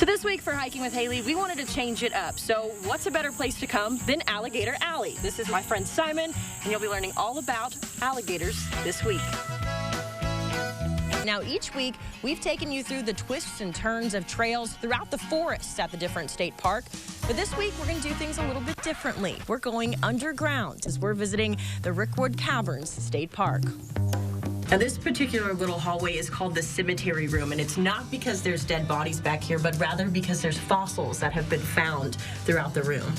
So this week for Hiking with Haley, we wanted to change it up. So what's a better place to come than Alligator Alley? This is my friend Simon, and you'll be learning all about alligators this week. Now, each week, we've taken you through the twists and turns of trails throughout the forests at the different state park. But this week, we're going to do things a little bit differently. We're going underground as we're visiting the Rickwood Caverns State Park. Now, this particular little hallway is called the cemetery room, and it's not because there's dead bodies back here, but rather because there's fossils that have been found throughout the room.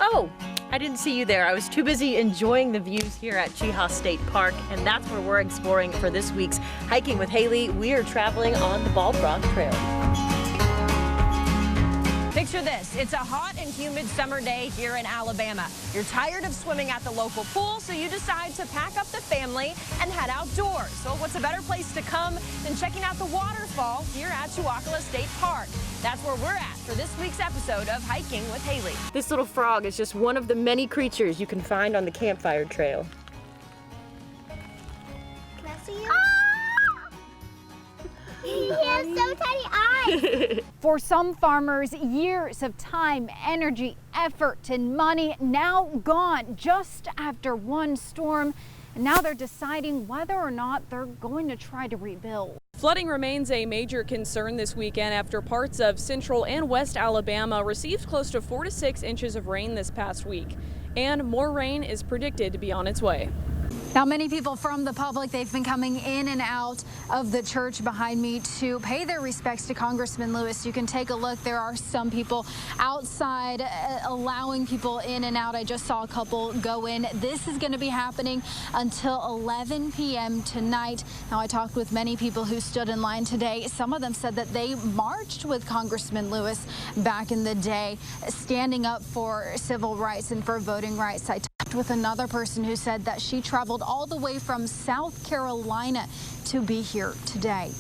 Oh, I didn't see you there. I was too busy enjoying the views here at Chehaw State Park, and that's where we're exploring for this week's Hiking with Haley. We are traveling on the Bald Rock Trail. Picture this, it's a hot and humid summer day here in Alabama. You're tired of swimming at the local pool, so you decide to pack up the family and head outdoors. So what's a better place to come than checking out the waterfall here at Chewacla State Park? That's where we're at for this week's episode of Hiking with Haley. This little frog is just one of the many creatures you can find on the campfire trail. Can I see you? He has so tiny eyes. For some farmers, years of time, energy, effort, and money now gone just after one storm. And now they're deciding whether or not they're going to try to rebuild. Flooding remains a major concern this weekend after parts of central and west Alabama received close to 4 to 6 inches of rain this past week. And more rain is predicted to be on its way. Now, many people from the public, they've been coming in and out of the church behind me to pay their respects to Congressman Lewis. You can take a look. There are some people outside allowing people in and out. I just saw a couple go in. This is going to be happening until 11 p.m. tonight. Now, I talked with many people who stood in line today. Some of them said that they marched with Congressman Lewis back in the day, standing up for civil rights and for voting rights. I talked with another person who said that she traveled all the way from South Carolina to be here today.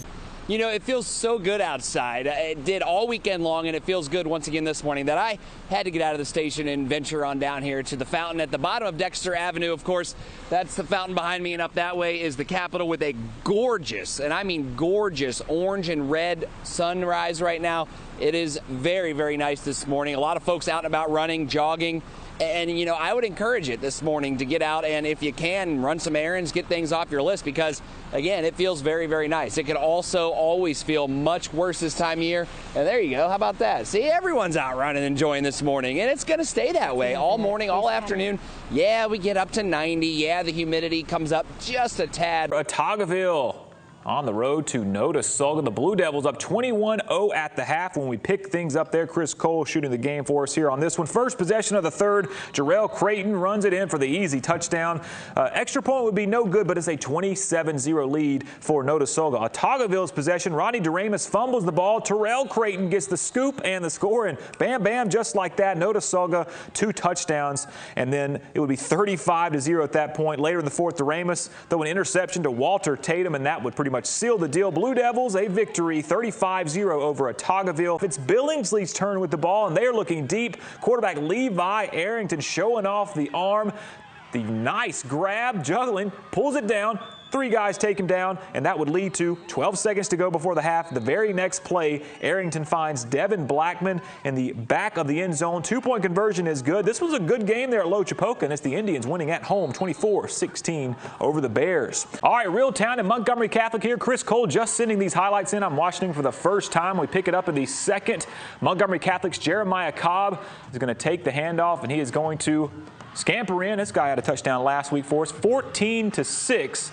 You know, it feels so good outside. It did all weekend long, and it feels good once again this morning that I had to get out of the station and venture on down here to the fountain at the bottom of Dexter Avenue. Of course, that's the fountain behind me, and up that way is the Capitol with a gorgeous, and I mean gorgeous, orange and red sunrise right now. It is very, very nice this morning. A lot of folks out and about running, jogging. And, you know, I would encourage it this morning to get out and, if you can, run some errands, get things off your list because, again, it feels very, very nice. It can also always feel much worse this time of year. And there you go. How about that? See, everyone's out running, enjoying this morning, and it's going to stay that way all morning, all afternoon. Yeah, we get up to 90. Yeah, the humidity comes up just a tad. Photogville on the road to Notasulga. The Blue Devils up 21-0 at the half when we pick things up there. Chris Cole shooting the game for us here on this one. First possession of the third. Jarrell Creighton runs it in for the easy touchdown. Extra point would be no good, but it's a 27-0 lead for Notasulga. Photogville's possession. Ronnie DeRamus fumbles the ball. Terrell Creighton gets the scoop and the score, and bam, bam, just like that. Notasulga 2 touchdowns, and then it would be 35-0 at that point. Later in the fourth, DeRamus throw an interception to Walter Tatum, and that would pretty much seal the deal. Blue Devils a victory 35-0 over Photogville. It's Billingsley's turn with the ball, and they are looking deep. Quarterback Levi Arrington showing off the arm. The nice grab, juggling, pulls it down. 3 guys take him down, and that would lead to 12 seconds to go before the half. The very next play, Arrington finds Devin Blackman in the back of the end zone. 2-point conversion is good. This was a good game there at Lochapoka, and it's the Indians winning at home 24-16 over the Bears. All right, Real Town and Montgomery Catholic here. Chris Cole just sending these highlights in. I'm watching for the first time. We pick it up in the second. Montgomery Catholic's Jeremiah Cobb is going to take the handoff, and he is going to scamper in. This guy had a touchdown last week for us, 14-6.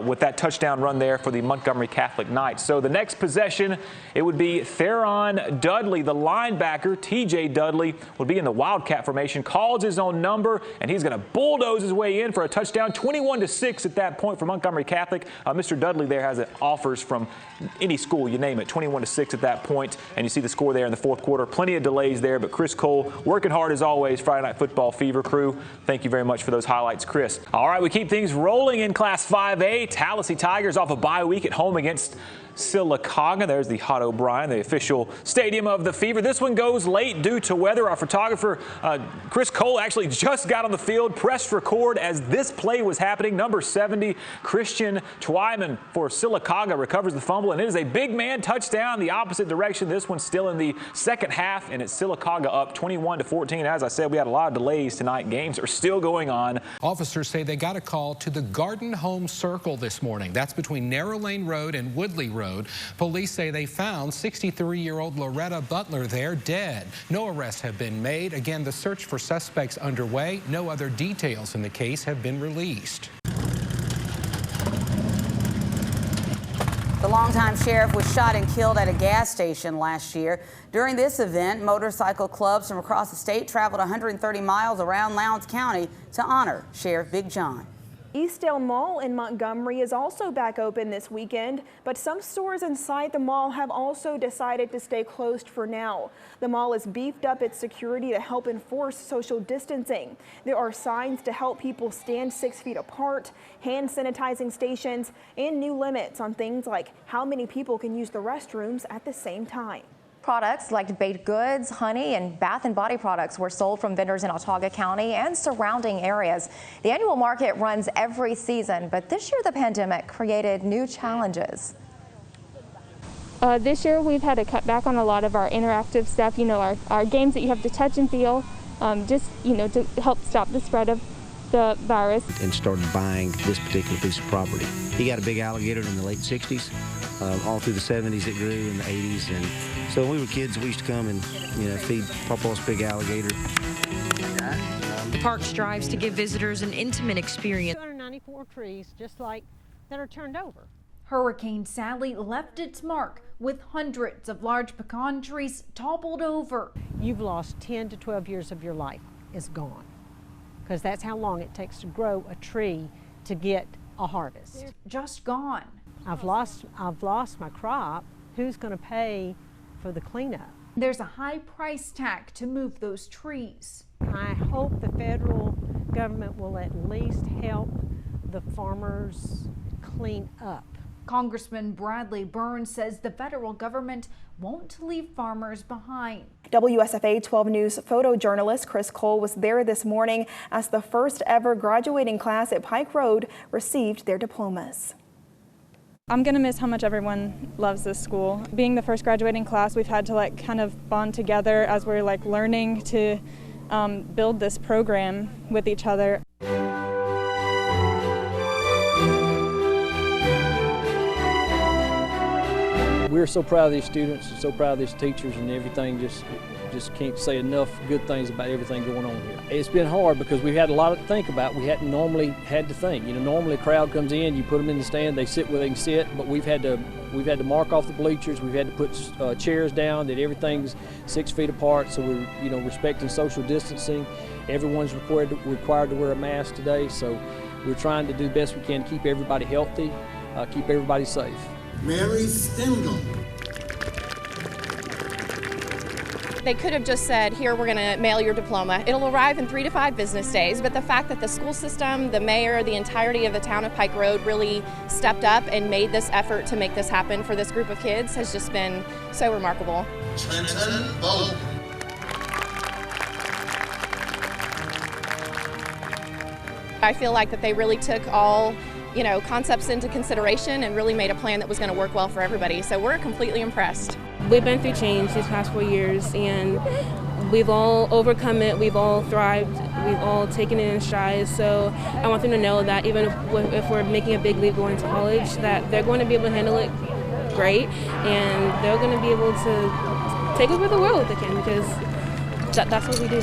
With that touchdown run there for the Montgomery Catholic Knights. So the next possession, it would be Theron Dudley, the linebacker. TJ Dudley would be in the Wildcat formation, calls his own number, and he's going to bulldoze his way in for a touchdown. 21-6 at that point for Montgomery Catholic. Mr. Dudley there has offers from any school, you name it. 21-6 at that point, and you see the score there in the fourth quarter. Plenty of delays there, but Chris Cole working hard as always. Friday Night Football Fever crew. Thank you very much for those highlights, Chris. All right, we keep things rolling in Class 5A. 5A, Tallahassee Tigers off a bye week at home against Sylacauga. There's the Hot O'Brien, the official stadium of the Fever. This one goes late due to weather. Our photographer, Chris Cole, actually just got on the field, pressed record as this play was happening. Number 70, Christian Twyman for Sylacauga recovers the fumble, and it is a big man touchdown the opposite direction. This one's still in the second half, and it's Sylacauga up 21-14. As I said, we had a lot of delays tonight. Games are still going on. Officers say they got a call to the Garden Home Circle this morning. That's between Narrow Lane Road and Woodley Road. Police say they found 63-year-old Loretta Butler there dead. No arrests have been made. Again, the search for suspects underway. No other details in the case have been released. The longtime sheriff was shot and killed at a gas station last year. During this event, motorcycle clubs from across the state traveled 130 miles around Lowndes County to honor Sheriff Big John. Eastdale Mall in Montgomery is also back open this weekend, but some stores inside the mall have also decided to stay closed for now. The mall has beefed up its security to help enforce social distancing. There are signs to help people stand 6 feet apart, hand sanitizing stations, and new limits on things like how many people can use the restrooms at the same time. Products like baked goods, honey, and bath and body products were sold from vendors in Autauga County and surrounding areas. The annual market runs every season, but this year the pandemic created new challenges. This year we've had to cut back on a lot of our interactive stuff, our games that you have to touch and feel, to help stop the spread of the virus. And started buying this particular piece of property. He got a big alligator in the late 60s. All through the 70s it grew, in the 80s, and so when we were kids we used to come and feed Papa's big alligator. The park strives to give visitors an intimate experience. 294 trees just like that are turned over. Hurricane Sally left its mark with hundreds of large pecan trees toppled over. You've lost 10 to 12 years of your life is gone, because that's how long it takes to grow a tree to get a harvest. Just gone. I've lost my crop. Who's going to pay for the cleanup? There's a high price tag to move those trees. I hope the federal government will at least help the farmers clean up. Congressman Bradley Burns says the federal government won't leave farmers behind. WSFA 12 News photojournalist Chris Cole was there this morning as the first ever graduating class at Pike Road received their diplomas. I'm going to miss how much everyone loves this school. Being the first graduating class, we've had to kind of bond together as we're learning to build this program with each other. We're so proud of these students, so proud of these teachers and everything. Just can't say enough good things about everything going on here. It's been hard because we've had a lot to think about. We hadn't normally had to think. Normally a crowd comes in, you put them in the stand, they sit where they can sit, but we've had to mark off the bleachers. We've had to put chairs down, that everything's 6 feet apart, so we're respecting social distancing. Everyone's required to wear a mask today, so we're trying to do the best we can to keep everybody healthy, keep everybody safe. Mary Stengel. They could have just said, here, we're going to mail your diploma. It'll arrive in 3 to 5 business days, but the fact that the school system, the mayor, the entirety of the town of Pike Road really stepped up and made this effort to make this happen for this group of kids has just been so remarkable. Trenton Bolt. I feel like that they really took all concepts into consideration and really made a plan that was going to work well for everybody. So we're completely impressed. We've been through change these past 4 years, and we've all overcome it. We've all thrived. We've all taken it in stride. So I want them to know that even if we're making a big leap going to college, that they're going to be able to handle it great, and they're going to be able to take over the world if they can, because that's what we do.